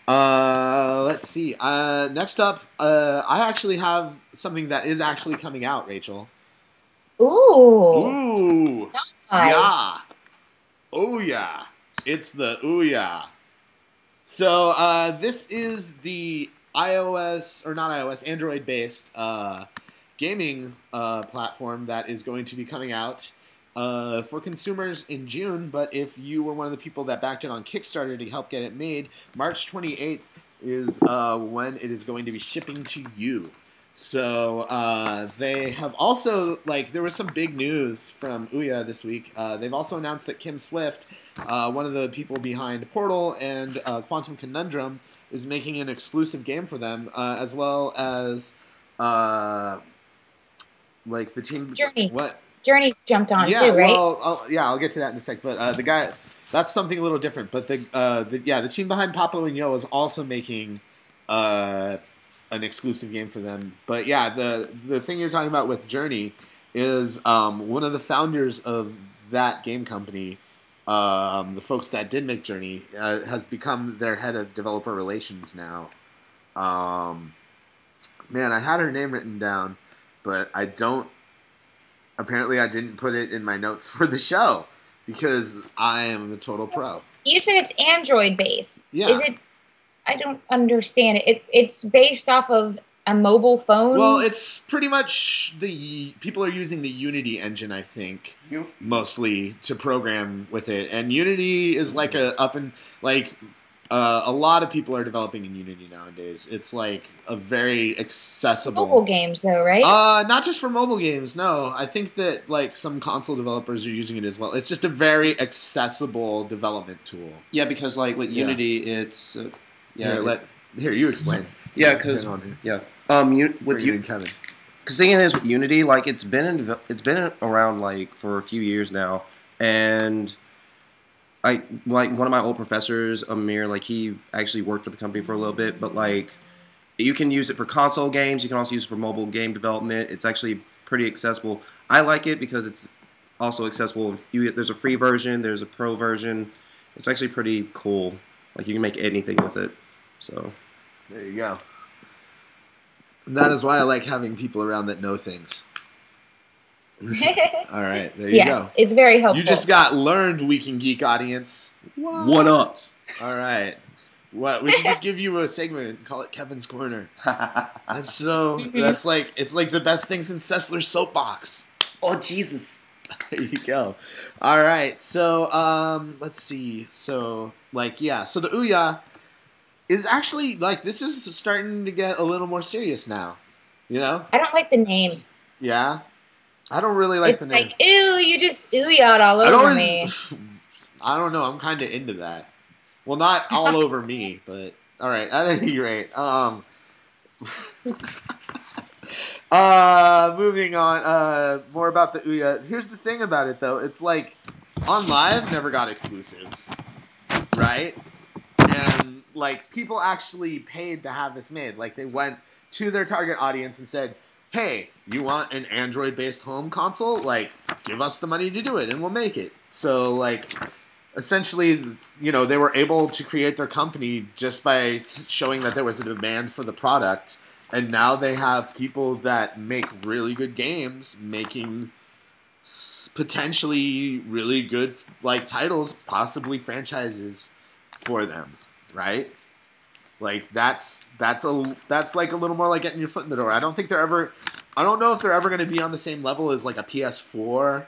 Let's see. Next up, I actually have something that is actually coming out, Rachel. Ooh, Ooh, nice. yeah. Ouya. It's the Ouya. So this is the iOS, or not iOS, Android-based gaming platform that is going to be coming out for consumers in June. But if you were one of the people that backed it on Kickstarter to help get it made, March 28th is when it is going to be shipping to you. So they have also, like, there was some big news from Ouya this week. They've also announced that Kim Swift, one of the people behind Portal and Quantum Conundrum, is making an exclusive game for them, as well as like the team. Journey. What? Journey jumped on Yeah, too, right? well, I'll get to that in a sec. But the guy, that's something a little different. But the team behind Papo and Yo is also making uh, an exclusive game for them. But yeah, the thing you're talking about with Journey is one of the founders of that game company, the folks that did make Journey, has become their head of developer relations now. Um, Man, I had her name written down, but I don't. Apparently, I didn't put it in my notes for the show because I am a total pro. You said it's Android based. Is Yeah. it? I don't understand it. It's based off of a mobile Well, phone. it's pretty much the people are using the Unity engine, I think, mostly to program with it. And Unity is like a up and like a lot of people are developing in Unity nowadays. It's like a very Mobile accessible. games, though, right? Not just for mobile games. No, I think that like some console developers are using it as well. It's just a very accessible development tool. Yeah, because like with Yeah. Unity, it's yeah, Here you explain. yeah, because Hang on here. yeah, with Bring it you, in, Kevin. because thing is with Unity, like it's been around like for a few years now, and I like one of my old professors, Amir, like he actually worked for the company for a little bit, but like you can use it for console games, you can also use it for mobile game development. It's actually pretty accessible. I like it because it's also accessible. There's a free version, there's a pro version. It's actually pretty cool. Like you can make anything with it. So There you go. And that is why I like having people around that know things. All right, there you Yes, go. it's very helpful. You just got learned, Week in Geek audience. what up? All right. What we should just give you a segment and call it Kevin's Corner. That's so. That's like it's like the best thing since Sessler's soapbox. Oh Jesus! There you go. All right. So let's see. So like yeah. So the Ouya is actually like this is starting to get a little more serious now. You know? I don't like the name. Yeah. I don't really like It's the name. like, ooh, you just ooh-yawed all I'd over me. always. I don't know. I'm kind of into that. Well, not all over me, but all right. At any rate, moving on. More about the Ouya. Here's the thing about it, though. It's like on live never got exclusives, right? And like people actually paid to have this made. Like they went to their target audience and said, "Hey, you want an Android-based home console? Like, give us the money to do it, and we'll make it." So like. Essentially, you know, they were able to create their company just by showing that there was a demand for the product, and now they have people that make really good games making potentially really good like titles, possibly franchises for them, right? Like that's like a little more like getting your foot in the door. I don't know if they're ever going to be on the same level as like a PS4 or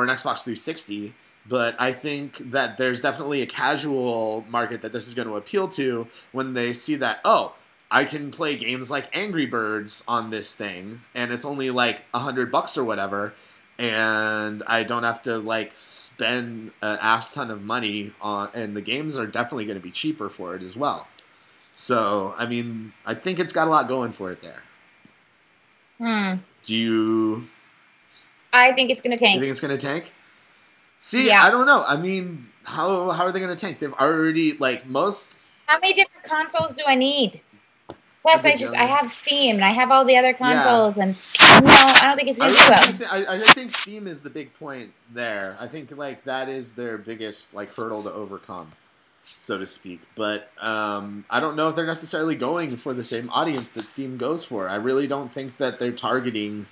an Xbox 360. But I think that there's definitely a casual market that this is going to appeal to when they see that, oh, I can play games like Angry Birds on this thing, and it's only like $100 or whatever, and I don't have to like spend an ass ton of money on, and the games are definitely going to be cheaper for it as well. So, I mean, I think it's got a lot going for it there. Do you? I think it's going to You tank. think it's going to tank? See, Yeah. I don't know. I mean, how are they going to tank? They've already like most. How many different consoles do I need? Plus, I have Steam and I have all the other consoles, and no, I don't think it's going to do well. I think Steam is the big point there. I think like that is their biggest like hurdle to overcome. so to speak. But I don't know if they're necessarily going for the same audience that Steam goes for. I really don't think that they're targeting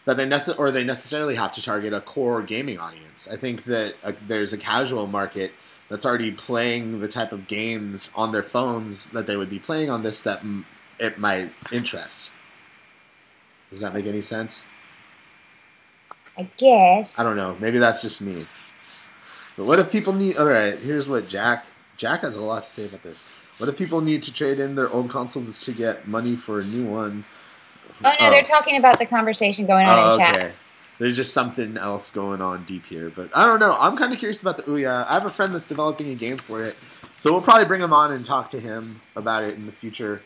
that they necessarily have to target a core gaming audience. I think that there's a casual market that's already playing the type of games on their phones that they would be playing on this that it might interest. Does that make any sense? I guess. I don't know. Maybe that's just me. But what if people need... All right, here's what Jack has a lot to say about this. What if people need to trade in their old consoles to get money for a new one? Oh, no, they're talking about the conversation going on in chat. There's just something else going on deep here. But I don't know. I'm kind of curious about the Ouya. I have a friend that's developing a game for it. So we'll probably bring him on and talk to him about it in the future.